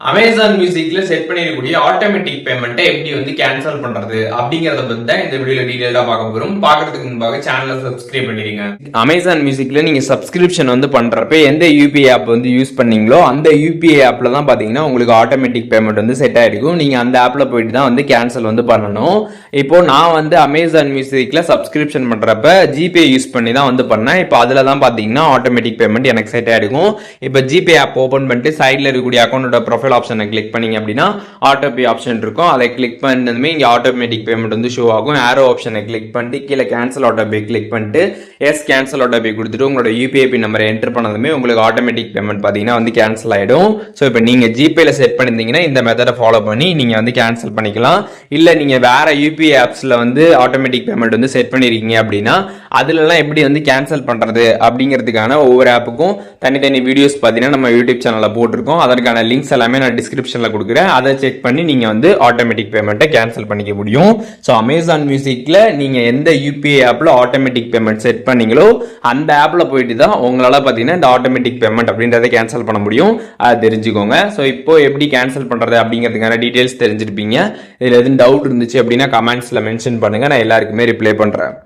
Amazon Musicல set பண்ணிருக்கக்கூடிய automatic பேமெண்ட்டை எப்படி வந்து கேன்சல் பண்றது அப்படிங்கறத பத்தி தான் இந்த வீடியோல டீடைலா பார்க்க போறோம். பார்க்கிறதுக்கு முன்பாக சேனலை சப்ஸ்கிரைப் பண்ணிடுங்க. Amazon Musicல நீங்க சப்ஸ்கிரிப்ஷன் வந்து பண்றப்ப எந்த யூபிஐ ஆப் வந்து யூஸ் பண்ணீங்களோ அந்த யூபிஐ ஆப்ல தான் பாத்தீங்கன்னா உங்களுக்கு ஆட்டோமேட்டிக் பேமெண்ட் வந்து செட் ஆயிருக்கும். நீங்க அந்த ஆப்ல போயிட்டு தான் வந்து கேன்சல் வந்து பண்ணணும். இப்போ நான் வந்து Amazon Musicல சப்ஸ்கிரிப்ஷன் பண்றப்ப ஜிபே யூஸ் பண்ணி தான் வந்து பண்ணேன். இப்போ அதுல தான் பாத்தீங்கன்னா ஆட்டோமேட்டிக் பேமெண்ட் எனக்கு செட் ஆயிருக்கும். இப்போ ஜிபே ஆப் ஓபன் பண்ணிட்டு சைடுல இருக்கக்கூடிய அக்கௌண்டோட ப்ரொஃபைல் ஆப்ஷனை கிளிக் பண்ணீங்க அப்படின்னா ஆட்டோ பே ஆப்ஷன் இருக்கும். அதை கிளிக் பண்ணதுமே இங்க ஆட்டோமேட்டிக் பேமெண்ட் வந்து ஷோ ஆகும். ஆரோ ஆப்ஷனை கிளிக் பண்ணிட்டு கீழே கேன்சல் ஆட்டோ பே கிளிக் பண்ணிட்டு எஸ் கேன்சல் ஆட்டோ பே கொடுத்துட்டு உங்களோட யூபிஐ பின் நம்பரை என்டர் பண்ணதுமே உங்களுக்கு ஆட்டோமேட்டிக் பேமெண்ட் பாத்தீங்கன்னா வந்து கேன்சல் ஆயிடும். ஸோ இப்போ நீங்க ஜிபேல செட் பண்ணிருந்தீங்கன்னா இந்த மெத்தடை ஃபாலோ பண்ணி நீங்க வந்து கேன்சல் பண்ணிக்கலாம். இல்ல நீங்க வேற யூபிஐ ஆப்ஸ்ல வந்து ஆட்டோமேட்டிக் பேமெண்ட் வந்து செட் பண்ணிருக்கீங்க அப்படின்னா அதுலலாம் எப்படி வந்து கேன்சல் பண்றது அப்படிங்கிறதுக்கான ஒவ்வொரு ஆப்புக்கும் தனித்தனி வீடியோஸ் பாத்தீங்கன்னா நம்ம யூடியூப் சேனல்ல போட்டிருக்கோம். அதற்கான லிங்க்ஸ் எல்லாமே நான் டிஸ்கிரிப்ஷன்ல கொடுக்குறேன். அதை செக் பண்ணி நீங்க வந்து ஆட்டோமேட்டிக் பேமெண்ட்டை கேன்சல் பண்ணிக்க முடியும். ஸோ அமேசான் மியூசிக்ல நீங்க எந்த யூபிஐ ஆப்ல ஆட்டோமேட்டிக் பேமெண்ட் செட் பண்ணீங்களோ அந்த ஆப்ல போயிட்டு தான் உங்களால பாத்தீங்கன்னா இந்த ஆட்டோமேட்டிக் பேமெண்ட் அப்படின்றத கேன்சல் பண்ண முடியும். அதை தெரிஞ்சுக்கோங்க. ஸோ இப்போ எப்படி கேன்சல் பண்றது அப்படிங்கிறதுக்கான டீடைல்ஸ் தெரிஞ்சிருப்பீங்க. இதுல எதுவும் டவுட் இருந்துச்சு அப்படின்னா கமெண்ட்ஸ்ல மென்ஷன் பண்ணுங்க. நான் எல்லாருக்குமே ரிப்ளை பண்றேன்.